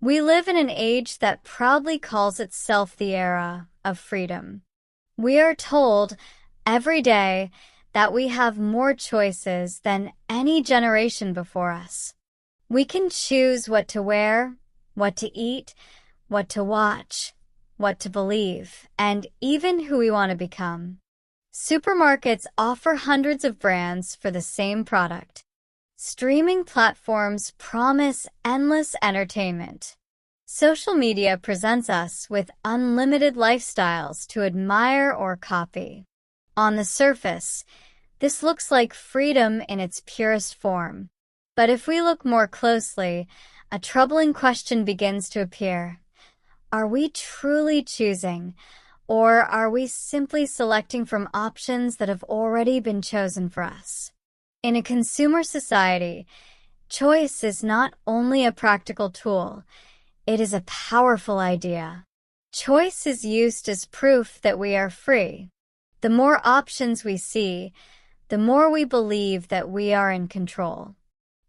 We live in an age that proudly calls itself the era of freedom. We are told every day that we have more choices than any generation before us. We can choose what to wear, what to eat, what to watch, what to believe, and even who we want to become. Supermarkets offer hundreds of brands for the same product. Streaming platforms promise endless entertainment. Social media presents us with unlimited lifestyles to admire or copy. On the surface, this looks like freedom in its purest form. But if we look more closely, a troubling question begins to appear. Are we truly choosing, or are we simply selecting from options that have already been chosen for us? In a consumer society, choice is not only a practical tool, it is a powerful idea. Choice is used as proof that we are free. The more options we see, the more we believe that we are in control.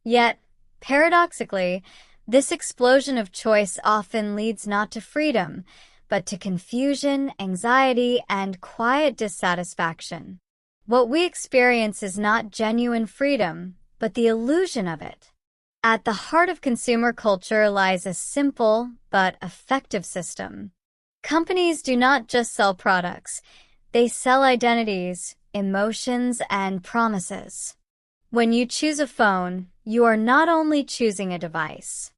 Yet, paradoxically, this explosion of choice often leads not to freedom, but to confusion, anxiety, and quiet dissatisfaction. What we experience is not genuine freedom, but the illusion of it. At the heart of consumer culture lies a simple but effective system. Companies do not just sell products, they sell identities, emotions, and promises. When you choose a phone, you are not only choosing a device.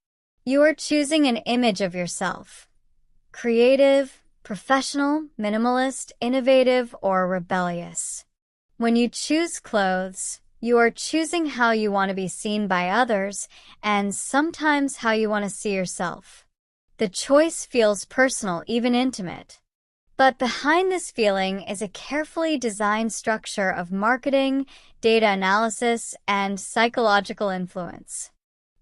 You are choosing an image of yourself. Creative, professional, minimalist, innovative, or rebellious. When you choose clothes, you are choosing how you want to be seen by others and sometimes how you want to see yourself. The choice feels personal, even intimate. But behind this feeling is a carefully designed structure of marketing, data analysis, and psychological influence.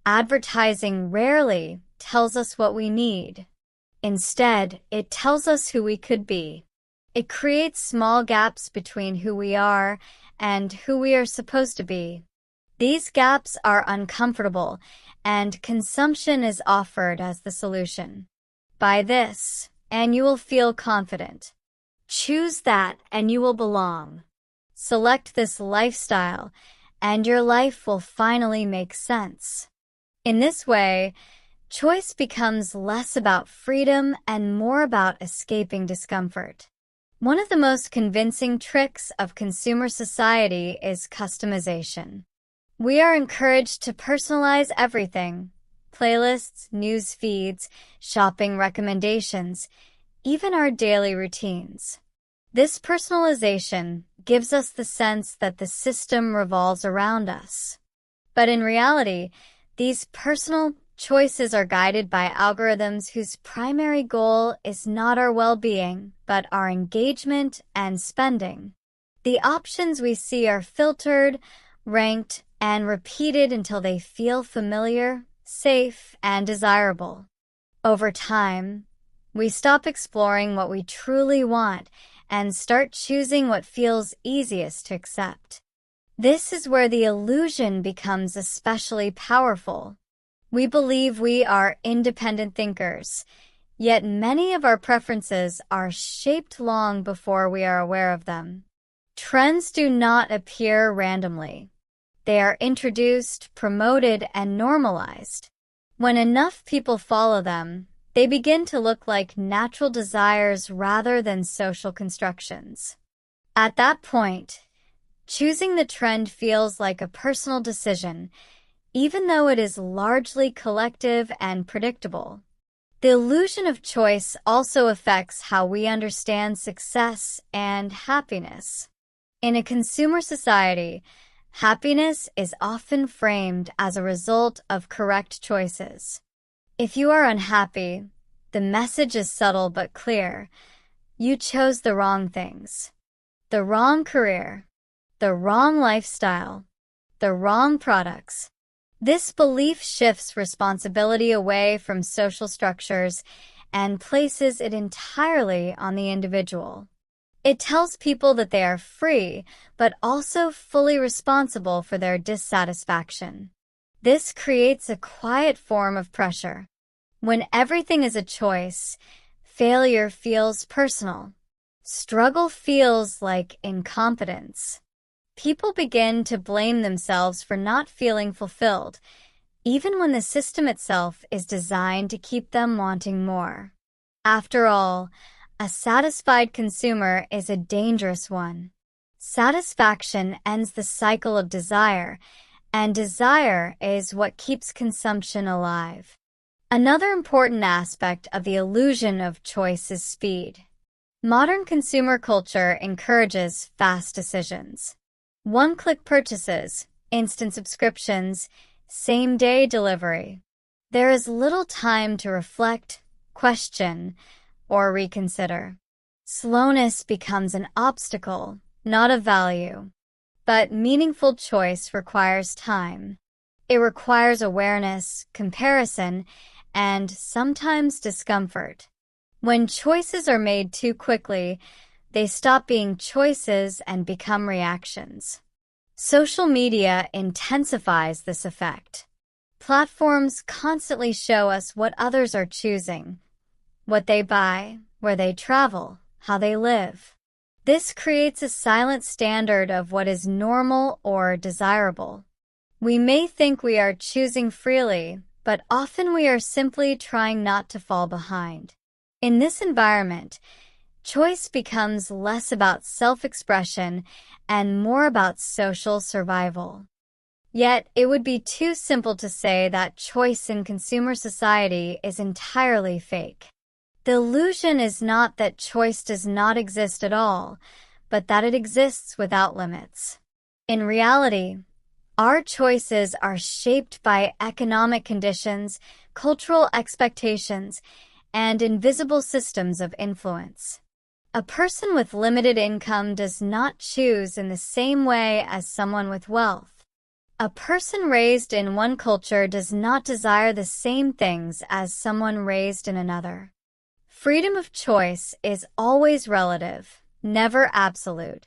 Advertising rarely tells us what we need. Instead, it tells us who we could be. It creates small gaps between who we are and who we are supposed to be. These gaps are uncomfortable, and consumption is offered as the solution. Buy this, and you will feel confident. Choose that, and you will belong. Select this lifestyle, and your life will finally make sense. In this way, choice becomes less about freedom and more about escaping discomfort. One of the most convincing tricks of consumer society is customization. We are encouraged to personalize everything: playlists, news feeds, shopping recommendations, even our daily routines. This personalization gives us the sense that the system revolves around us. But in reality, these personal choices are guided by algorithms whose primary goal is not our well-being, but our engagement and spending. The options we see are filtered, ranked, and repeated until they feel familiar, safe, and desirable. Over time, we stop exploring what we truly want and start choosing what feels easiest to accept. This is where the illusion becomes especially powerful. We believe we are independent thinkers, yet many of our preferences are shaped long before we are aware of them. Trends do not appear randomly. They are introduced, promoted, and normalized. When enough people follow them, they begin to look like natural desires rather than social constructions. At that point, choosing the trend feels like a personal decision, even though it is largely collective and predictable. The illusion of choice also affects how we understand success and happiness. In a consumer society, happiness is often framed as a result of correct choices. If you are unhappy, the message is subtle but clear. You chose the wrong things. The wrong career, the wrong lifestyle, the wrong products. This belief shifts responsibility away from social structures and places it entirely on the individual. It tells people that they are free, but also fully responsible for their dissatisfaction. This creates a quiet form of pressure. When everything is a choice, failure feels personal. Struggle feels like incompetence. People begin to blame themselves for not feeling fulfilled, even when the system itself is designed to keep them wanting more. After all, a satisfied consumer is a dangerous one. Satisfaction ends the cycle of desire, and desire is what keeps consumption alive. Another important aspect of the illusion of choice is speed. Modern consumer culture encourages fast decisions. One-click purchases, instant subscriptions, same-day delivery. There is little time to reflect, question, or reconsider. Slowness becomes an obstacle, not a value. But meaningful choice requires time. It requires awareness, comparison, and sometimes discomfort. When choices are made too quickly, they stop being choices and become reactions. Social media intensifies this effect. Platforms constantly show us what others are choosing, what they buy, where they travel, how they live. This creates a silent standard of what is normal or desirable. We may think we are choosing freely, but often we are simply trying not to fall behind. In this environment, choice becomes less about self-expression and more about social survival. Yet, it would be too simple to say that choice in consumer society is entirely fake. The illusion is not that choice does not exist at all, but that it exists without limits. In reality, our choices are shaped by economic conditions, cultural expectations, and invisible systems of influence. A person with limited income does not choose in the same way as someone with wealth. A person raised in one culture does not desire the same things as someone raised in another. Freedom of choice is always relative, never absolute.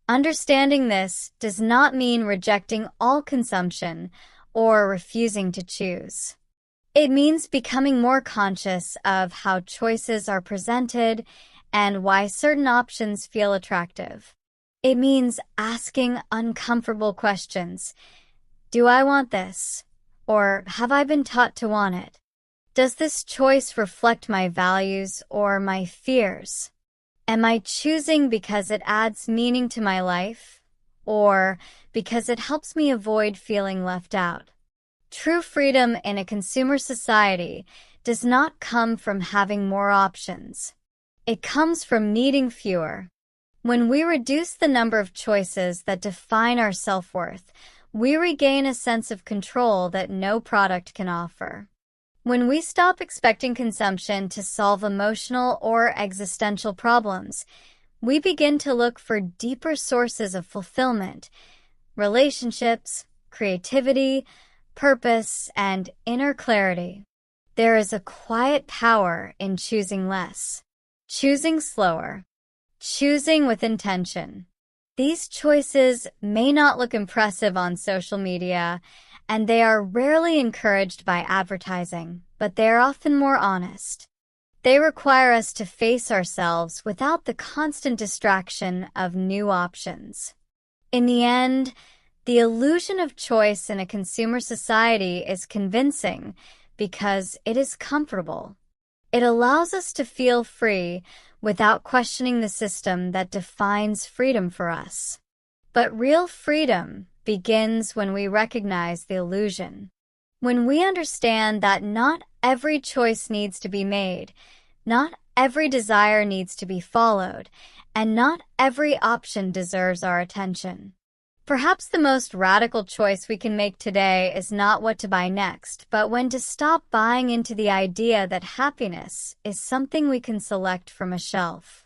Understanding this does not mean rejecting all consumption or refusing to choose. It means becoming more conscious of how choices are presented and why certain options feel attractive. It means asking uncomfortable questions. Do I want this? Or have I been taught to want it? Does this choice reflect my values or my fears? Am I choosing because it adds meaning to my life, or because it helps me avoid feeling left out? True freedom in a consumer society does not come from having more options. It comes from needing fewer. When we reduce the number of choices that define our self-worth, we regain a sense of control that no product can offer. When we stop expecting consumption to solve emotional or existential problems, we begin to look for deeper sources of fulfillment, relationships, creativity, purpose, and inner clarity. There is a quiet power in choosing less, choosing slower, choosing with intention. These choices may not look impressive on social media, and they are rarely encouraged by advertising, but they are often more honest. They require us to face ourselves without the constant distraction of new options. In the end, the illusion of choice in a consumer society is convincing because it is comfortable. It allows us to feel free without questioning the system that defines freedom for us. But real freedom begins when we recognize the illusion. When we understand that not every choice needs to be made, not every desire needs to be followed, and not every option deserves our attention. Perhaps the most radical choice we can make today is not what to buy next, but when to stop buying into the idea that happiness is something we can select from a shelf.